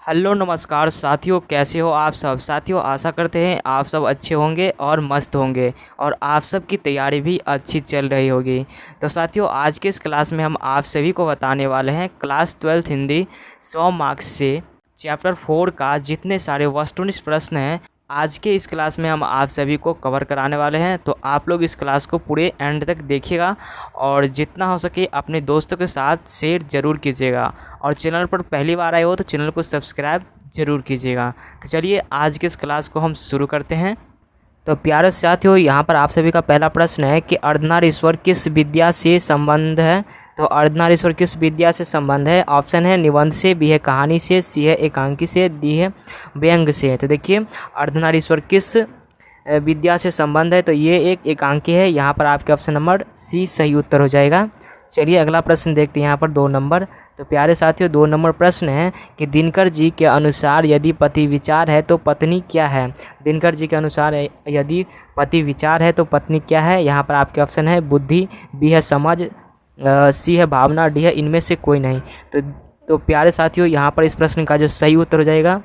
Hello नमस्कार साथियों, कैसे हो आप सब। साथियों, आशा करते हैं आप सब अच्छे होंगे और मस्त होंगे और आप सब की तैयारी भी अच्छी चल रही होगी। तो साथियों, आज के इस क्लास में हम आप सभी को बताने वाले हैं क्लास 12 हिंदी 100 मार्क्स से चैप्टर 4 का जितने सारे वस्तुनिष्ठ प्रश्न हैं, आज के इस क्लास में हम आप सभी को कवर कराने वाले हैं। तो आप लोग इस क्लास को पूरे एंड तक देखिएगा और जितना हो सके अपने दोस्तों के साथ शेयर ज़रूर कीजिएगा और चैनल पर पहली बार आए हो तो चैनल को सब्सक्राइब ज़रूर कीजिएगा। तो चलिए आज के इस क्लास को हम शुरू करते हैं। तो प्यारे साथियों, यहाँ पर आप सभी का पहला प्रश्न है कि अर्धनारीश्वर किस विद्या से संबंध है। तो अर्धनारीश्वर किस विद्या से संबंध है। ऑप्शन है निबंध से, बी है कहानी से, सी है एकांकी से, डी है व्यंग्य से। तो देखिए अर्धनारीश्वर किस विद्या से संबंध है, तो ये एक एकांकी है। यहाँ पर आपके ऑप्शन नंबर सी सही उत्तर हो जाएगा। चलिए अगला प्रश्न देखते हैं यहाँ पर 2 नंबर। तो प्यारे साथियों 2 नंबर प्रश्न है कि दिनकर जी के अनुसार यदि पति विचार है तो पत्नी क्या है। दिनकर जी के अनुसार यदि पति विचार है तो पत्नी क्या है। यहाँ पर आपके ऑप्शन है बुद्धि, बी है समझ, सी है भावना, डी है इनमें से कोई नहीं। तो प्यारे साथियों यहाँ पर इस प्रश्न का जो सही उत्तर हो जाएगा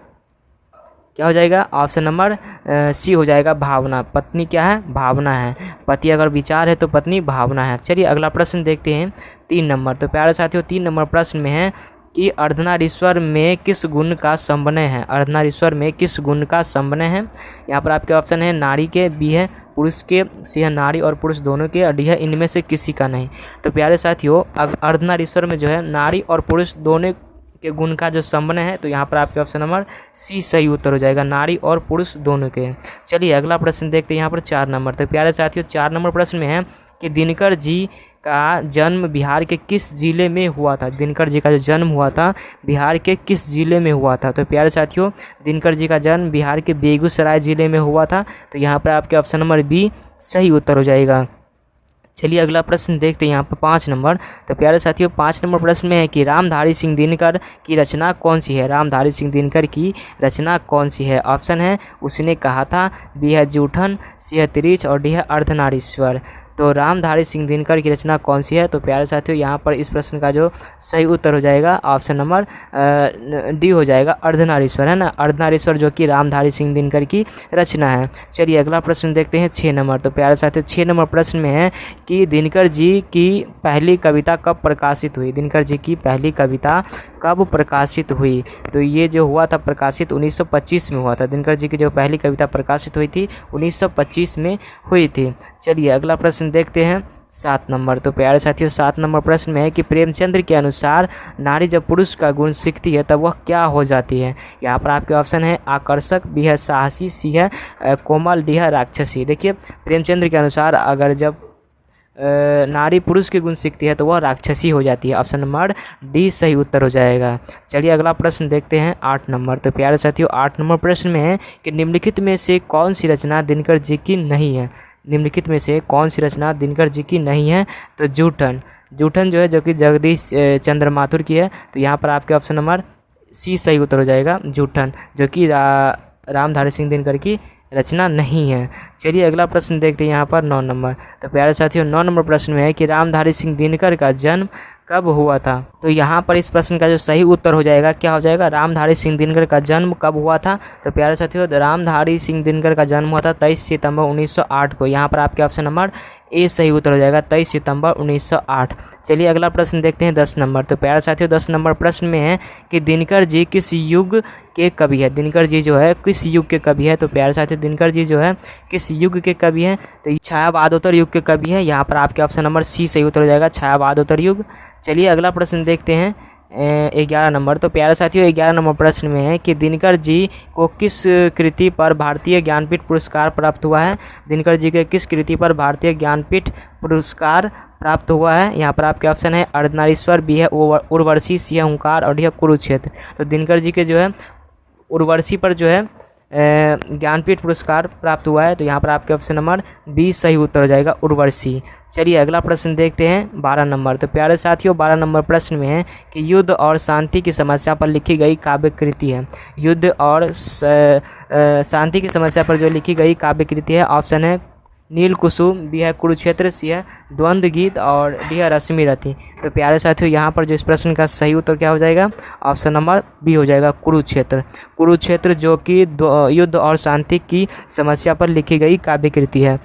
क्या हो जाएगा, ऑप्शन नंबर सी हो जाएगा, भावना। पत्नी क्या है, भावना है। पति अगर विचार है तो पत्नी भावना है। चलिए अगला प्रश्न देखते हैं 3 नंबर। तो प्यारे साथियों 3 नंबर प्रश्न में है कि अर्धनारीश्वर में किस गुण का समन्वय है। अर्धनारीश्वर में किस गुण का समन्वय है। यहाँ पर आपके ऑप्शन है नारी के, बी है पुरुष के, सी है नारी और पुरुष दोनों के, डी है इनमें से किसी का नहीं। तो प्यारे साथियों अर्धनारीश्वर में जो है नारी और पुरुष दोनों के गुण का जो समन्वय है, तो यहाँ पर आपके ऑप्शन नंबर सी सही उत्तर हो जाएगा, नारी और पुरुष दोनों के। चलिए अगला प्रश्न देखते हैं यहाँ पर 4 नंबर। तो प्यारे साथियों 4 नंबर प्रश्न में है कि दिनकर जी का जन्म बिहार के किस जिले में हुआ था। दिनकर जी का जो जन्म हुआ था बिहार के किस जिले में हुआ था। तो प्यारे साथियों दिनकर जी का जन्म बिहार के बेगूसराय जिले में हुआ था। तो यहाँ पर आपके ऑप्शन नंबर बी सही उत्तर हो जाएगा। चलिए अगला प्रश्न देखते हैं यहाँ पर 5 नंबर। तो प्यारे साथियों 5 नंबर प्रश्न में है कि रामधारी सिंह दिनकर की रचना कौन सी है। रामधारी सिंह दिनकर की रचना कौन सी है। ऑप्शन है उसने कहा था, बी है जूठन, सी है तिरिच और डी है अर्धनारीश्वर। तो रामधारी सिंह दिनकर की रचना कौन सी है। तो प्यारे साथियों यहाँ पर इस प्रश्न का जो सही उत्तर हो जाएगा ऑप्शन नंबर डी हो जाएगा, अर्धनारीश्वर है ना। अर्धनारीश्वर जो कि रामधारी सिंह दिनकर की रचना है। चलिए अगला प्रश्न देखते हैं 6 नंबर। तो प्यारे साथियों 6 नंबर प्रश्न में है कि दिनकर जी की पहली कविता कब प्रकाशित हुई। दिनकर जी की पहली कविता कब प्रकाशित हुई। तो ये जो हुआ था प्रकाशित 1925 में हुआ था। दिनकर जी की जो पहली कविता प्रकाशित हुई थी 1925 में हुई थी। चलिए अगला प्रश्न देखते हैं 7 नंबर। तो प्यारे साथियों 7 नंबर प्रश्न में है कि प्रेमचंद्र के अनुसार नारी जब पुरुष का गुण सीखती है तब वह क्या हो जाती है। यहाँ पर आपके ऑप्शन है आकर्षक, बी है साहसी, सी है कोमल, डी है राक्षसी। देखिए प्रेमचंद्र के अनुसार अगर जब नारी पुरुष के गुण सीखती है तो वह राक्षसी हो जाती है। ऑप्शन नंबर डी सही उत्तर हो जाएगा। चलिए अगला प्रश्न देखते हैं 8 नंबर। तो प्यारे साथियों 8 नंबर प्रश्न में है कि निम्नलिखित में से कौन सी रचना दिनकर जी की नहीं है। निम्नलिखित में से कौन सी रचना दिनकर जी की नहीं है। तो जूठन, जूठन जो है जो कि जगदीश चंद्र माथुर की है। तो यहाँ पर आपके ऑप्शन नंबर सी सही उत्तर हो जाएगा, जूठन, जो कि रामधारी सिंह दिनकर की रचना नहीं है। चलिए अगला प्रश्न देखते हैं यहाँ पर 9 नंबर। तो प्यारे साथियों 9 नंबर प्रश्न में है कि रामधारी सिंह दिनकर का जन्म कब हुआ था। तो यहाँ पर इस प्रश्न का जो सही उत्तर हो जाएगा क्या हो जाएगा, रामधारी सिंह दिनकर का जन्म कब हुआ था। तो प्यारे साथियों रामधारी सिंह दिनकर का जन्म हुआ था 23 सितंबर 1908 को। यहाँ पर आपके ऑप्शन नंबर ए सही उत्तर हो जाएगा, 23 सितंबर 1908। चलिए अगला प्रश्न देखते हैं 10 नंबर। तो प्यारे साथियों 10 नंबर प्रश्न में है कि दिनकर जी किस युग के कवि है। दिनकर जी जो है किस युग के कवि है। तो प्यारे साथियों दिनकर जी जो है किस युग के कवि है। तो छायावादोत्तर युग के कवि है। यहाँ पर आपके ऑप्शन नंबर सी सही उत्तर हो जाएगा, छायावादोत्तर युग। चलिए अगला प्रश्न देखते हैं 11 नंबर। तो प्यारे साथियों 11 नंबर प्रश्न में है कि दिनकर जी को किस कृति पर भारतीय ज्ञानपीठ पुरस्कार प्राप्त हुआ है। दिनकर जी के किस कृति पर भारतीय ज्ञानपीठ पुरस्कार प्राप्त हुआ है। यहाँ पर आपके ऑप्शन है अर्धनारीश्वर, बी है उर्वशी, सी है हुंकार और डी है कुरुक्षेत्र। तो दिनकर जी के जो है उर्वशी पर जो है ज्ञानपीठ पुरस्कार प्राप्त हुआ है। तो यहाँ पर आपके ऑप्शन नंबर बी सही उत्तर हो जाएगा, उर्वशी। चलिए अगला प्रश्न देखते हैं 12 नंबर। तो प्यारे साथियों 12 नंबर प्रश्न में है कि युद्ध और शांति की समस्या पर लिखी गई काव्य कृति है। युद्ध और शांति की समस्या पर जो लिखी गई काव्य कृति है, ऑप्शन है नील कुसुम, बी है कुरुक्षेत्र, सी है द्वंद्व गीत और डी है रश्मि रथी। तो प्यारे साथियों यहाँ पर जो इस प्रश्न का सही उत्तर क्या हो जाएगा, ऑप्शन नंबर बी हो जाएगा कुरुक्षेत्र। कुरुक्षेत्र जो कि युद्ध और शांति की समस्या पर लिखी गई काव्य कृति है।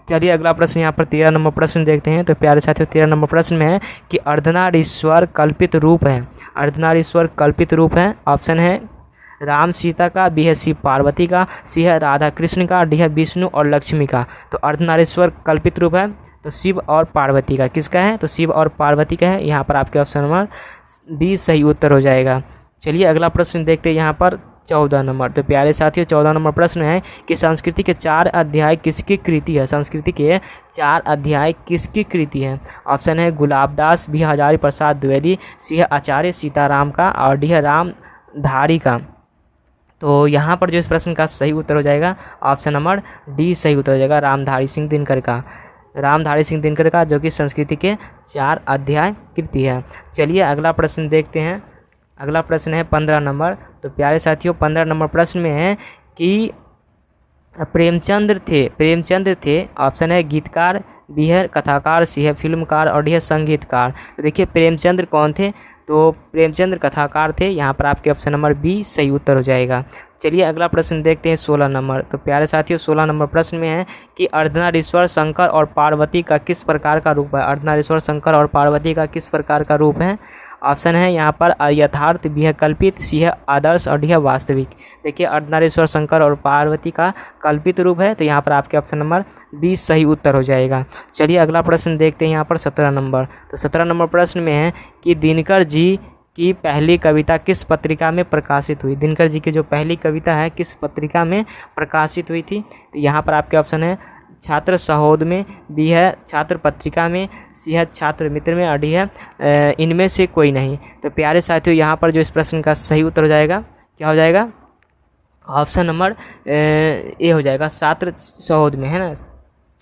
चलिए अगला प्रश्न यहाँ पर 13 नंबर प्रश्न देखते हैं। तो प्यारे साथियों 13 नंबर प्रश्न में है कि अर्धनारीश्वर कल्पित रूप है। अर्धनारीश्वर कल्पित रूप है, ऑप्शन है राम सीता का, बी है शिव पार्वती का, सी है राधा कृष्ण का, डी है विष्णु और लक्ष्मी का। तो अर्धनारीश्वर कल्पित रूप है तो शिव और पार्वती का। किसका है, तो शिव और पार्वती का है। यहाँ पर आपके ऑप्शन नंबर बी सही उत्तर हो जाएगा। चलिए अगला प्रश्न देखते हैं यहाँ पर 14 नंबर। तो प्यारे साथियों 14 नंबर प्रश्न है कि संस्कृति के 4 अध्याय किसकी कृति है। संस्कृति के 4 अध्याय किसकी कृति है। ऑप्शन है गुलाबदास, बी हजारी प्रसाद द्विवेदी, सी है आचार्य सीताराम का और डी है रामधारी का। तो यहाँ पर जो इस प्रश्न का सही उत्तर हो जाएगा ऑप्शन नंबर डी सही उत्तर हो जाएगा, रामधारी सिंह दिनकर का। रामधारी सिंह दिनकर का जो कि संस्कृति के 4 अध्याय कृति है। चलिए अगला प्रश्न देखते हैं। अगला प्रश्न है 15 नंबर। तो प्यारे साथियों 15 नंबर प्रश्न में है कि प्रेमचंद्र थे, ऑप्शन है गीतकार, बी है कथाकार, सी है फिल्मकार और डी है संगीतकार। तो देखिए प्रेमचंद्र कौन थे, तो प्रेमचंद्र कथाकार थे। यहाँ पर आपके ऑप्शन नंबर बी सही उत्तर हो जाएगा। चलिए अगला प्रश्न देखते हैं 16 नंबर। तो प्यारे साथियों 16 नंबर प्रश्न में है कि अर्धनारीश्वर शंकर और पार्वती का किस प्रकार का रूप है। अर्धनारीश्वर शंकर और पार्वती का किस प्रकार का रूप है। ऑप्शन है यहाँ पर यथार्थ, बी है कल्पित, सी है आदर्श और डी है वास्तविक। देखिए अर्धनारीश्वर शंकर और पार्वती का कल्पित रूप है, तो यहाँ पर आपके ऑप्शन नंबर बी सही उत्तर हो जाएगा। चलिए अगला प्रश्न देखते हैं यहाँ पर 17 नंबर। तो 17 नंबर प्रश्न में है कि दिनकर जी की पहली कविता किस पत्रिका में प्रकाशित हुई। दिनकर जी की जो पहली कविता है किस पत्रिका में प्रकाशित हुई थी। तो यहाँ पर आपके ऑप्शन है छात्र सहोद में, बी है छात्र पत्रिका में, सी है छात्र मित्र में और डी है इनमें से कोई नहीं। तो प्यारे साथियों यहाँ पर जो इस प्रश्न का सही उत्तर हो जाएगा क्या हो जाएगा, ऑप्शन नंबर ए हो जाएगा, छात्र सहोद में, है ना।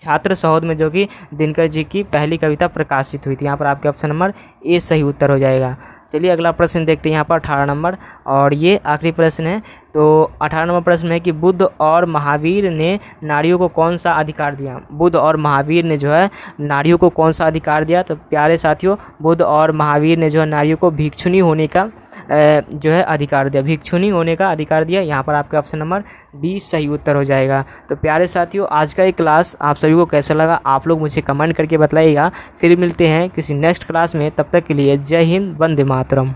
छात्र सहोद में जो कि दिनकर जी की पहली कविता प्रकाशित हुई थी। यहाँ पर आपके ऑप्शन नंबर ए सही उत्तर हो जाएगा। चलिए अगला प्रश्न देखते हैं यहाँ पर 18 नंबर और ये आखिरी प्रश्न है। तो 18 नंबर प्रश्न है कि बुद्ध और महावीर ने नारियों को कौन सा अधिकार दिया। बुद्ध और महावीर ने जो है नारियों को कौन सा अधिकार दिया। तो प्यारे साथियों बुद्ध और महावीर ने जो है नारियों को भिक्षुणी होने का जो है अधिकार दिया, भिक्षुणी होने का अधिकार दिया। यहाँ पर आपका ऑप्शन नंबर बी सही उत्तर हो जाएगा। तो प्यारे साथियों आज का ये क्लास आप सभी को कैसा लगा आप लोग मुझे कमेंट करके बताइएगा। फिर मिलते हैं किसी नेक्स्ट क्लास में, तब तक के लिए जय हिंद, वंदे मातरम।